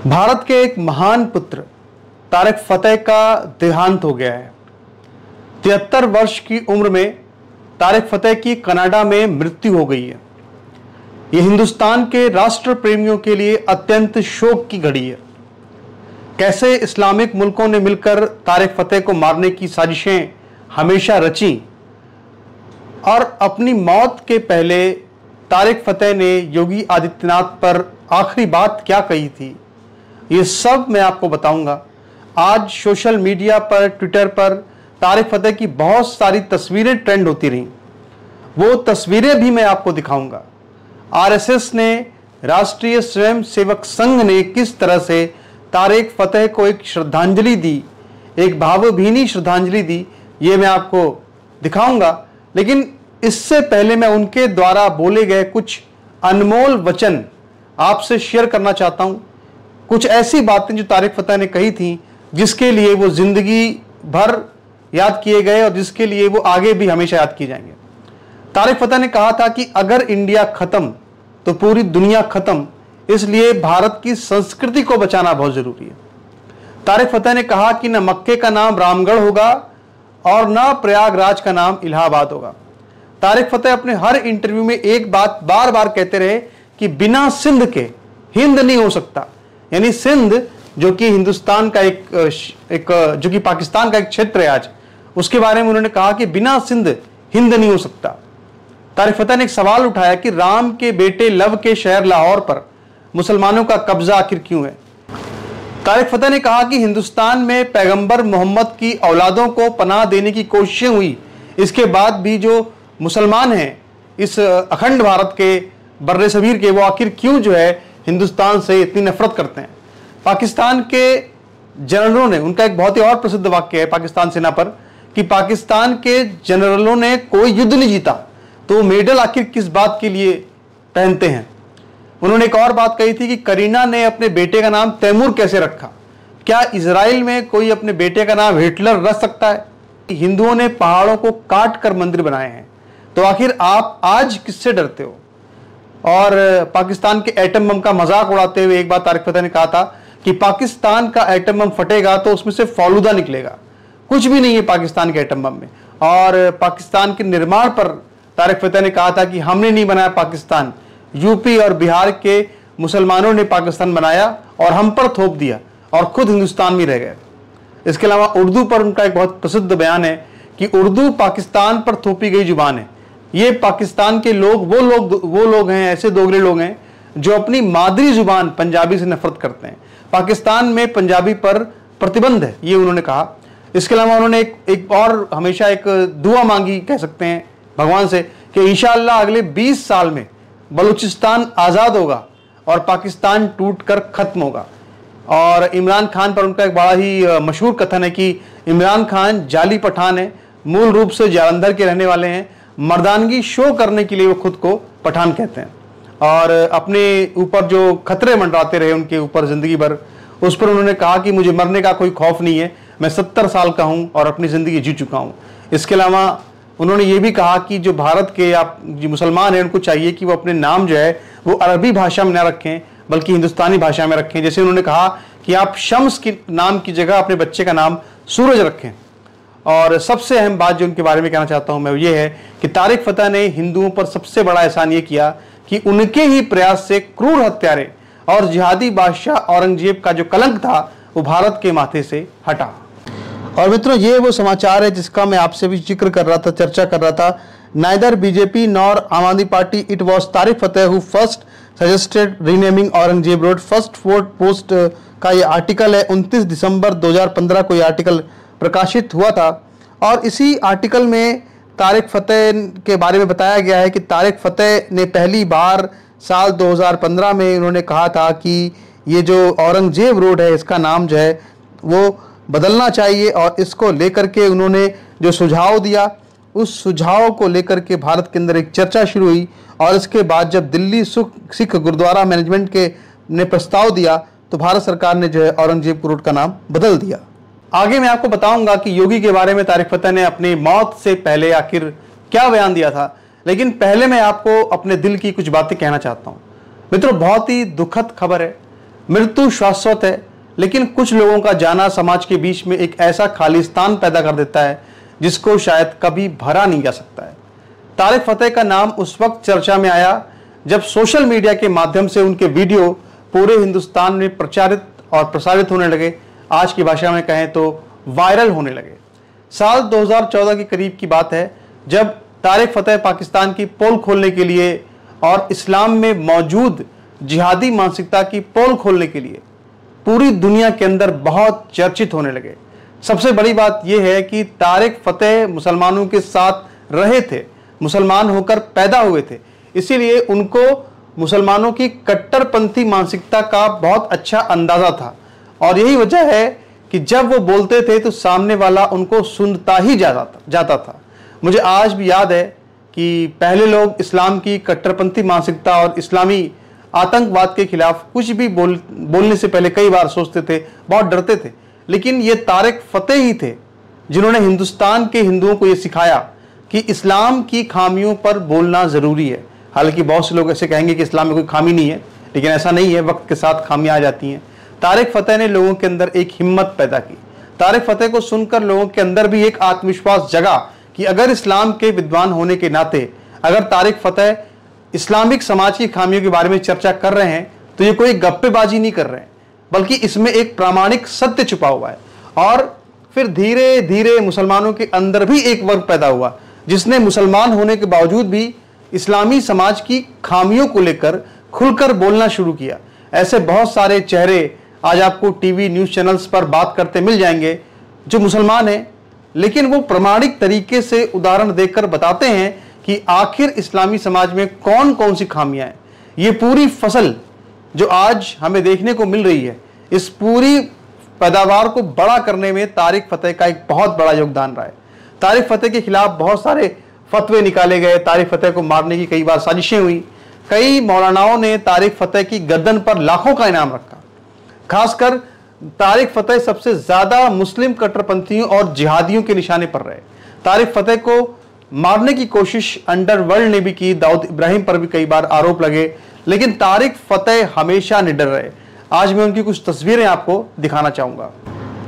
भारत के एक महान पुत्र तारिक फतेह का देहांत हो गया है। 73 वर्ष की उम्र में तारिक फतेह की कनाडा में मृत्यु हो गई है। यह हिंदुस्तान के राष्ट्र प्रेमियों के लिए अत्यंत शोक की घड़ी है। कैसे इस्लामिक मुल्कों ने मिलकर तारिक फतेह को मारने की साजिशें हमेशा रची और अपनी मौत के पहले तारिक फतेह ने योगी आदित्यनाथ पर आखिरी बात क्या कही थी, ये सब मैं आपको बताऊंगा। आज सोशल मीडिया पर, ट्विटर पर तारिक फतेह की बहुत सारी तस्वीरें ट्रेंड होती रहीं, वो तस्वीरें भी मैं आपको दिखाऊंगा। आरएसएस ने, राष्ट्रीय स्वयं सेवक संघ ने किस तरह से तारिक फतेह को एक श्रद्धांजलि दी, एक भावभीनी श्रद्धांजलि दी, ये मैं आपको दिखाऊंगा। लेकिन इससे पहले मैं उनके द्वारा बोले गए कुछ अनमोल वचन आपसे शेयर करना चाहता हूं। कुछ ऐसी बातें जो तारिक फतेह ने कही थी, जिसके लिए वो जिंदगी भर याद किए गए और जिसके लिए वो आगे भी हमेशा याद किए जाएंगे। तारिक फतेह ने कहा था कि अगर इंडिया खत्म तो पूरी दुनिया खत्म, इसलिए भारत की संस्कृति को बचाना बहुत जरूरी है। तारिक फतेह ने कहा कि न मक्के का नाम रामगढ़ होगा और न प्रयागराज का नाम इलाहाबाद होगा। तारिक फतेह अपने हर इंटरव्यू में एक बात बार बार कहते रहे कि बिना सिंध के हिंद नहीं हो सकता। यानी सिंध जो कि हिंदुस्तान का जो कि पाकिस्तान का एक क्षेत्र है आज, उसके बारे में उन्होंने कहा कि बिना सिंध हिंद नहीं हो सकता। तारिक फतेह ने एक सवाल उठाया कि राम के बेटे लव के शहर लाहौर पर मुसलमानों का कब्जा आखिर क्यों है। तारिक फतेह ने कहा कि हिंदुस्तान में पैगंबर मोहम्मद की औलादों को पनाह देने की कोशिशें हुई, इसके बाद भी जो मुसलमान हैं इस अखंड भारत के बर्रे सबीर के, वो आखिर क्यों जो है हिंदुस्तान से इतनी नफरत करते हैं। पाकिस्तान के जनरलों ने, उनका एक बहुत ही और प्रसिद्ध वाक्य है पाकिस्तान सेना पर कि पाकिस्तान के जनरलों ने कोई युद्ध नहीं जीता, तो मेडल आखिर किस बात के लिए पहनते हैं। उन्होंने एक और बात कही थी कि करीना ने अपने बेटे का नाम तैमूर कैसे रखा। क्या इजराइल में कोई अपने बेटे का नाम हिटलर रख सकता है। हिंदुओं ने पहाड़ों को काट कर मंदिर बनाए हैं, तो आखिर आप आज किससे डरते हो। और पाकिस्तान के एटम बम का मजाक उड़ाते हुए एक बार तारिक फतेह ने कहा था कि पाकिस्तान का एटम बम फटेगा तो उसमें से फालूदा निकलेगा, कुछ भी नहीं है पाकिस्तान के एटम बम में। और पाकिस्तान के निर्माण पर तारिक फतेह ने कहा था कि हमने नहीं बनाया पाकिस्तान, यूपी और बिहार के मुसलमानों ने पाकिस्तान बनाया और हम पर थोप दिया और खुद हिंदुस्तान में रह गए। इसके अलावा उर्दू पर उनका एक बहुत प्रसिद्ध बयान है कि उर्दू पाकिस्तान पर थोपी गई जुबान है। ये पाकिस्तान के लोग वो लोग हैं, ऐसे दोगले लोग हैं जो अपनी मादरी जुबान पंजाबी से नफरत करते हैं। पाकिस्तान में पंजाबी पर प्रतिबंध है, ये उन्होंने कहा। इसके अलावा उन्होंने एक और हमेशा एक दुआ मांगी, कह सकते हैं, भगवान से कि इंशाअल्लाह अगले 20 साल में बलूचिस्तान आज़ाद होगा और पाकिस्तान टूटकर खत्म होगा। और इमरान खान पर उनका एक बड़ा ही मशहूर कथन है कि इमरान खान जाली पठान है, मूल रूप से जालंधर के रहने वाले हैं, मर्दानगी शो करने के लिए वो खुद को पठान कहते हैं। और अपने ऊपर जो खतरे मंडराते रहे उनके ऊपर जिंदगी भर, उस पर उन्होंने कहा कि मुझे मरने का कोई खौफ नहीं है, मैं 70 साल का हूं और अपनी जिंदगी जी चुका हूं। इसके अलावा उन्होंने ये भी कहा कि जो भारत के जो मुसलमान हैं उनको चाहिए कि वो अपने नाम जो है वो अरबी भाषा में ना रखें बल्कि हिंदुस्तानी भाषा में रखें। जैसे उन्होंने कहा कि आप शम्स के नाम की जगह अपने बच्चे का नाम सूरज रखें। और सबसे अहम बात जो उनके बारे में कहना चाहता हूं मैं, वो ये है कि तारिक फतेह ने हिंदुओं पर सबसे बड़ा एहसान ये किया कि उनके ही प्रयास से क्रूर हत्यारे और जिहादी बादशाह औरंगजेब का जो कलंक था वो भारत के माथे से हटा। और मित्रों, ये वो समाचार है जिसका मैं आपसे भी जिक्र कर रहा था, चर्चा कर रहा था। नाइदर बीजेपी नॉर आम आदमी party, it was Tariq Fateh who first suggested renaming Aurangzeb road. First post का ये आर्टिकल है, 29 दिसंबर 2015 को ये आर्टिकल प्रकाशित हुआ था। और इसी आर्टिकल में तारिक फतेह के बारे में बताया गया है कि तारिक फतेह ने पहली बार साल 2015 में उन्होंने कहा था कि ये जो औरंगजेब रोड है इसका नाम जो है वो बदलना चाहिए। और इसको लेकर के उन्होंने जो सुझाव दिया, उस सुझाव को लेकर के भारत के अंदर एक चर्चा शुरू हुई। और इसके बाद जब दिल्ली सिख गुरुद्वारा मैनेजमेंट के ने प्रस्ताव दिया तो भारत सरकार ने जो है औरंगजेब रोड का नाम बदल दिया। आगे मैं आपको बताऊंगा कि योगी के बारे में तारिक फतेह ने अपनी मौत से पहले आखिर क्या बयान दिया था, लेकिन पहले मैं आपको अपने दिल की कुछ बातें कहना चाहता हूं। मित्रों, बहुत ही दुखद खबर है। मृत्यु शाश्वत है, लेकिन कुछ लोगों का जाना समाज के बीच में एक ऐसा खालिस्तान पैदा कर देता है जिसको शायद कभी भरा नहीं जा सकता है। तारिक फतेह का नाम उस वक्त चर्चा में आया जब सोशल मीडिया के माध्यम से उनके वीडियो पूरे हिंदुस्तान में प्रचारित और प्रसारित होने लगे, आज की भाषा में कहें तो वायरल होने लगे। साल 2014 के करीब की बात है जब तारिक फतेह पाकिस्तान की पोल खोलने के लिए और इस्लाम में मौजूद जिहादी मानसिकता की पोल खोलने के लिए पूरी दुनिया के अंदर बहुत चर्चित होने लगे। सबसे बड़ी बात यह है कि तारिक फतेह मुसलमानों के साथ रहे थे, मुसलमान होकर पैदा हुए थे, इसीलिए उनको मुसलमानों की कट्टरपंथी मानसिकता का बहुत अच्छा अंदाजा था। और यही वजह है कि जब वो बोलते थे तो सामने वाला उनको सुनता ही जाता था। मुझे आज भी याद है कि पहले लोग इस्लाम की कट्टरपंथी मानसिकता और इस्लामी आतंकवाद के खिलाफ कुछ भी बोलने से पहले कई बार सोचते थे, बहुत डरते थे, लेकिन ये तारिक फतेह ही थे जिन्होंने हिंदुस्तान के हिंदुओं को ये सिखाया कि इस्लाम की खामियों पर बोलना ज़रूरी है। हालांकि बहुत से लोग ऐसे कहेंगे कि इस्लाम में कोई खामी नहीं है, लेकिन ऐसा नहीं है, वक्त के साथ खामियां आ जाती हैं। तारिक फतेह ने लोगों के अंदर एक हिम्मत पैदा की। तारिक फतेह को सुनकर लोगों के अंदर भी एक आत्मविश्वास जगा कि अगर इस्लाम के विद्वान होने के नाते अगर तारिक फतेह इस्लामिक समाज की खामियों के बारे में चर्चा कर रहे हैं तो ये कोई गप्पेबाजी नहीं कर रहे हैं, बल्कि इसमें एक प्रामाणिक सत्य छुपा हुआ है। और फिर धीरे धीरे मुसलमानों के अंदर भी एक वर्ग पैदा हुआ जिसने मुसलमान होने के बावजूद भी इस्लामी समाज की खामियों को लेकर खुलकर बोलना शुरू किया। ऐसे बहुत सारे चेहरे आज आपको टीवी न्यूज़ चैनल्स पर बात करते मिल जाएंगे जो मुसलमान हैं, लेकिन वो प्रामाणिक तरीके से उदाहरण देकर बताते हैं कि आखिर इस्लामी समाज में कौन कौन सी खामियां हैं। ये पूरी फसल जो आज हमें देखने को मिल रही है, इस पूरी पैदावार को बड़ा करने में तारिक फतेह का एक बहुत बड़ा योगदान रहा है। तारिक फतेह के खिलाफ बहुत सारे फतवे निकाले गए, तारिक फतेह को मारने की कई बार साजिशें हुई, कई मौलानाओं ने तारिक फतेह की गर्दन पर लाखों का इनाम रखा। खासकर तारिक फतेह सबसे ज्यादा मुस्लिम कट्टरपंथियों और जिहादियों के निशाने पर रहे। तारिक फतेह को मारने की कोशिश अंडरवर्ल्ड ने भी की, दाऊद इब्राहिम पर भी कई बार आरोप लगे, लेकिन तारिक फतेह हमेशा निडर रहे। आज मैं उनकी कुछ तस्वीरें आपको दिखाना चाहूंगा।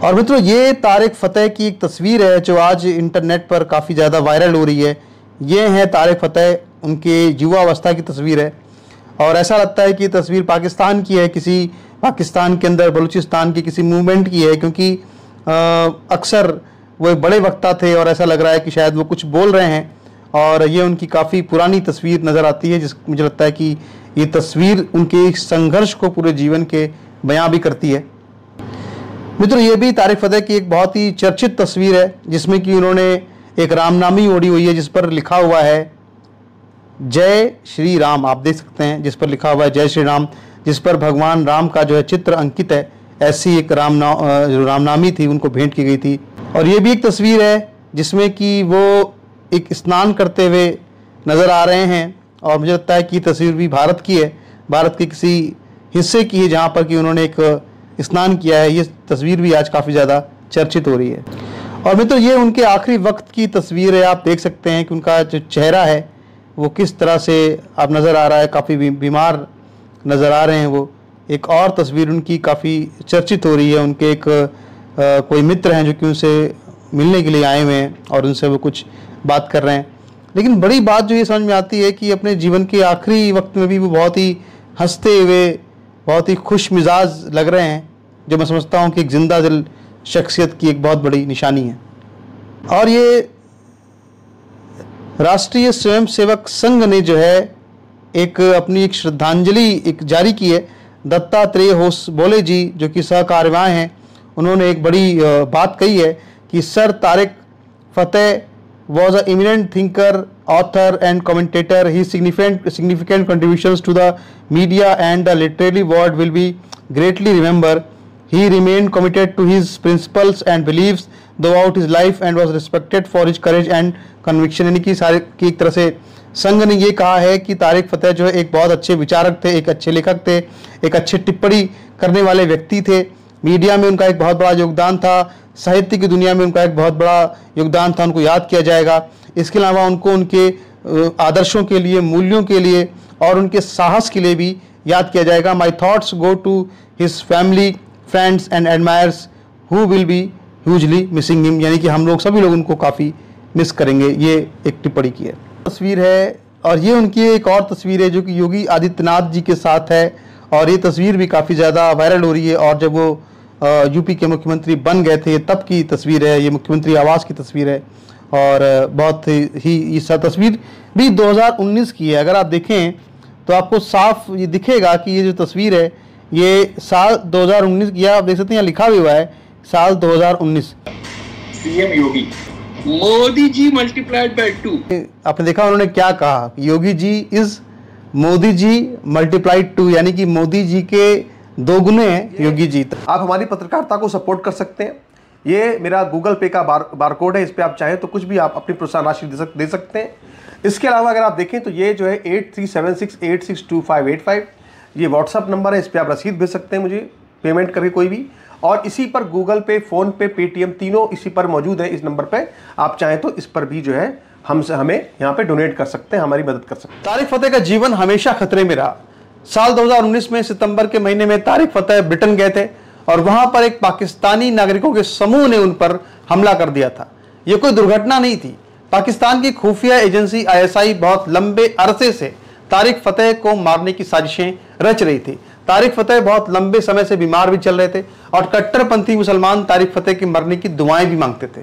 और मित्रों, ये तारिक फतेह की एक तस्वीर है जो आज इंटरनेट पर काफ़ी ज़्यादा वायरल हो रही है। ये है तारिक फतेह, उनके युवा अवस्था की तस्वीर है और ऐसा लगता है कि ये तस्वीर पाकिस्तान की है, किसी पाकिस्तान के अंदर बलूचिस्तान की किसी मूवमेंट की है, क्योंकि अक्सर वो एक बड़े वक्ता थे और ऐसा लग रहा है कि शायद वो कुछ बोल रहे हैं। और ये उनकी काफ़ी पुरानी तस्वीर नज़र आती है, जिस मुझे लगता है कि ये तस्वीर उनके संघर्ष को पूरे जीवन के बयां भी करती है। मित्रों, ये भी तारिक फतेह की एक बहुत ही चर्चित तस्वीर है जिसमें कि उन्होंने एक रामनामी ओढ़ी हुई है जिस पर लिखा हुआ है जय श्री राम। आप देख सकते हैं जिस पर लिखा हुआ है जय श्री राम, जिस पर भगवान राम का जो है चित्र अंकित है। ऐसी एक रामनामी थी, उनको भेंट की गई थी। और ये भी एक तस्वीर है जिसमें कि वो एक स्नान करते हुए नज़र आ रहे हैं और मुझे लगता है कि ये तस्वीर भी भारत की है, भारत के किसी हिस्से की है जहाँ पर कि उन्होंने एक स्नान किया है। ये तस्वीर भी आज काफ़ी ज़्यादा चर्चित हो रही है। और मित्रों, ये उनके आखिरी वक्त की तस्वीर है। आप देख सकते हैं कि उनका जो चेहरा है वो किस तरह से आप नज़र आ रहा है, काफ़ी बीमार नज़र आ रहे हैं वो। एक और तस्वीर उनकी काफ़ी चर्चित हो रही है। उनके एक कोई मित्र हैं जो कि उनसे मिलने के लिए आए हुए हैं और उनसे वो कुछ बात कर रहे हैं। लेकिन बड़ी बात जो ये समझ में आती है कि अपने जीवन के आखिरी वक्त में भी वो बहुत ही हंसते हुए, बहुत ही खुश मिजाज लग रहे हैं, जो मैं समझता हूँ कि एक जिंदा दिल शख्सियत की एक बहुत बड़ी निशानी है। और ये राष्ट्रीय स्वयंसेवक संघ ने जो है एक अपनी एक श्रद्धांजलि एक जारी की है। दत्तात्रेय होसबोले जी जो कि सहकार्यवाह हैं, उन्होंने एक बड़ी बात कही है कि sir Tariq Fateh was an eminent thinker, author and commentator. His significant contributions to the media and the literary world will be greatly remembered. He remained committed to his principles and beliefs throughout his life and was respected for his courage and conviction. यानी कि सारे की एक तरह से संघ ने ये कहा है कि तारिक फतेह जो है एक बहुत अच्छे विचारक थे, एक अच्छे लेखक थे, एक अच्छे टिप्पणी करने वाले व्यक्ति थे। मीडिया में उनका एक बहुत बड़ा योगदान था, साहित्य की दुनिया में उनका एक बहुत बड़ा योगदान था, उनको याद किया जाएगा। इसके अलावा उनको उनके आदर्शों के लिए, मूल्यों के लिए और उनके साहस के लिए भी याद किया जाएगा। My thoughts go to his family, friends and admirers who will be hugely missing him, यानी कि हम लोग सभी लोग उनको काफ़ी मिस करेंगे, ये एक टिप्पणी की है। तस्वीर है और ये उनकी एक और तस्वीर है जो कि योगी आदित्यनाथ जी के साथ है, और ये तस्वीर भी काफ़ी ज़्यादा वायरल हो रही है। और जब वो यूपी के मुख्यमंत्री बन गए थे तब की तस्वीर है, ये मुख्यमंत्री आवास की तस्वीर है, और बहुत ही इस तस्वीर भी 2019 की है। अगर आप देखें तो आपको साफ ये दिखेगा कि ये जो तस्वीर है ये साल 2019 की है। आप देख सकते हैं यहाँ लिखा भी हुआ है साल 2019। CM Yogi, Modi ji multiplied by 2। आपने देखा उन्होंने क्या कहा, योगी जी इज मोदी जी मल्टीप्लाइड 2, यानी कि मोदी जी के 2 गुने हैं योगी जी। आप हमारी पत्रकारिता को सपोर्ट कर सकते हैं। ये मेरा गूगल पे का बारकोड है, इस पे आप चाहें तो कुछ भी आप अपनी प्रोत्साहन राशि दे सकते हैं। इसके अलावा अगर आप देखें तो ये जो है 8376862585 ये व्हाट्सअप नंबर है, इस पर आप रसीद भेज सकते हैं मुझे पेमेंट करके कोई भी, और इसी पर गूगल पे, फोन पे, पेटीएम तीनों इसी पर मौजूद है। इस नंबर पे आप चाहें तो इस पर भी जो है हमें यहाँ पे डोनेट कर सकते हैं, हमारी मदद कर सकते हैं। तारिक फतेह का जीवन हमेशा खतरे में रहा। साल 2019 में सितंबर के महीने में तारिक फतेह ब्रिटेन गए थे और वहां पर एक पाकिस्तानी नागरिकों के समूह ने उन पर हमला कर दिया था। यह कोई दुर्घटना नहीं थी। पाकिस्तान की खुफिया एजेंसी ISI बहुत लंबे अरसे से तारिक फतेह को मारने की साजिशें रच रही थी। तारिक फतेह बहुत लंबे समय से बीमार भी चल रहे थे और कट्टरपंथी मुसलमान तारिक फतेह के मरने की दुआएं भी मांगते थे।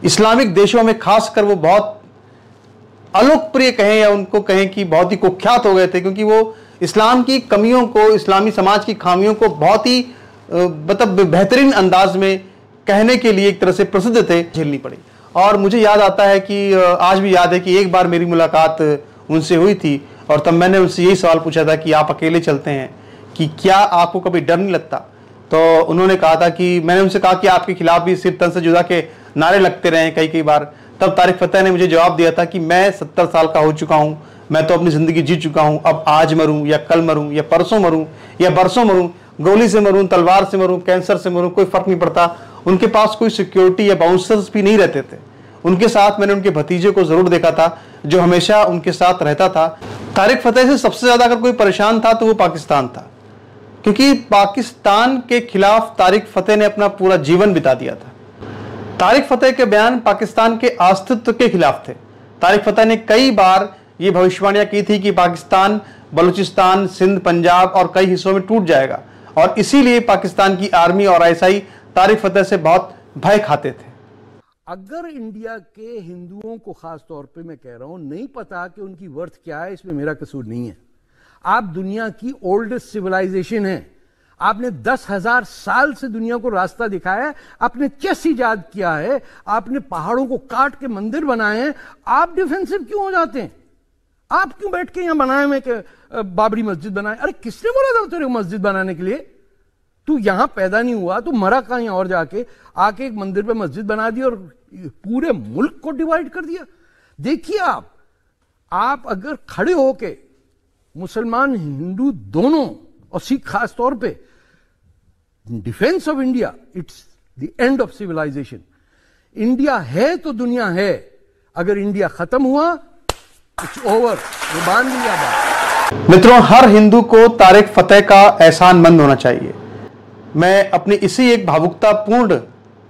इस्लामिक देशों में खासकर वो बहुत अलोकप्रिय कहें या उनको कहें कि बहुत ही कुख्यात हो गए थे, क्योंकि वो इस्लाम की कमियों को, इस्लामी समाज की खामियों को बहुत ही मतलब बेहतरीन अंदाज में कहने के लिए एक तरह से प्रसिद्ध थे। झेलनी पड़ी। और मुझे याद आता है कि आज भी याद है कि एक बार मेरी मुलाकात उनसे हुई थी और तब मैंने उनसे यही सवाल पूछा था कि आप अकेले चलते हैं, कि क्या आपको कभी डर नहीं लगता? तो उन्होंने कहा था कि मैंने उनसे कहा कि आपके खिलाफ भी सिर तन से जुदा के नारे लगते रहे कई बार। तब तारिक फतेह ने मुझे जवाब दिया था कि मैं 70 साल का हो चुका हूं, मैं तो अपनी जिंदगी जी चुका हूं, अब आज मरूं या कल मरूं या परसों मरूं या बरसों मरूं, गोली से मरूं, तलवार से मरूं, कैंसर से मरूं, कोई फर्क नहीं पड़ता। उनके पास कोई सिक्योरिटी या बाउंसर्स भी नहीं रहते थे। उनके साथ मैंने उनके भतीजे को जरूर देखा था जो हमेशा उनके साथ रहता था। तारिक फतेह से सबसे ज्यादा अगर कोई परेशान था तो वो पाकिस्तान था, क्योंकि पाकिस्तान के खिलाफ तारिक फतेह ने अपना पूरा जीवन बिता दिया था। तारिक फतेह के बयान पाकिस्तान के अस्तित्व के खिलाफ थे। तारिक फतेह ने कई बार ये भविष्यवाणियां की थी कि पाकिस्तान बलूचिस्तान, सिंध, पंजाब और कई हिस्सों में टूट जाएगा, और इसीलिए पाकिस्तान की आर्मी और ISI तारिक फतेह से बहुत भय खाते थे। अगर इंडिया के हिंदुओं को खास तौर पे मैं कह रहा हूं नहीं पता कि उनकी वर्थ क्या है, इसमें मेरा कसूर नहीं है। आप दुनिया की ओल्डेस्ट सिविलाइजेशन है, आपने 10,000 साल से दुनिया को रास्ता दिखाया है, आपने चेस ईजाद किया है, आपने पहाड़ों को काट के मंदिर बनाए हैं। आप डिफेंसिव क्यों हो जाते हैं? आप क्यों बैठ के यहां बनाए में बाबरी मस्जिद बनाए? अरे किसने बोला था तेरे को मस्जिद बनाने के लिए? तू यहां पैदा नहीं हुआ, तू मरा कहीं और जाके, आके एक मंदिर पे मस्जिद बना दी और पूरे मुल्क को डिवाइड कर दिया। देखिए आप अगर खड़े होके मुसलमान हिंदू दोनों और सिख खास तौर पे defence of India, it's the end of civilisation. India है तो दुनिया है, अगर इंडिया खत्म हुआ इट्स ओवर। ये मान लिया बात। मित्रों, हर हिंदू को तारिक फतेह का एहसानमंद होना चाहिए। मैं अपनी इसी एक भावुकतापूर्ण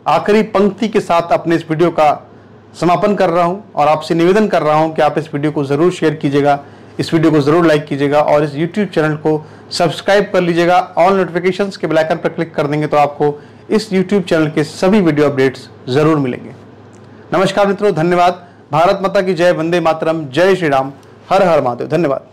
आखिरी पंक्ति के साथ अपने इस वीडियो का समापन कर रहा हूं और आपसे निवेदन कर रहा हूं कि आप इस वीडियो को जरूर शेयर कीजिएगा, इस वीडियो को जरूर लाइक कीजिएगा और इस YouTube चैनल को सब्सक्राइब कर लीजिएगा। ऑल नोटिफिकेशंस के बेल आइकन पर क्लिक कर देंगे तो आपको इस YouTube चैनल के सभी वीडियो अपडेट्स जरूर मिलेंगे। नमस्कार मित्रों, धन्यवाद। भारत माता की जय, वंदे मातरम, जय श्री राम, हर हर महादेव। धन्यवाद।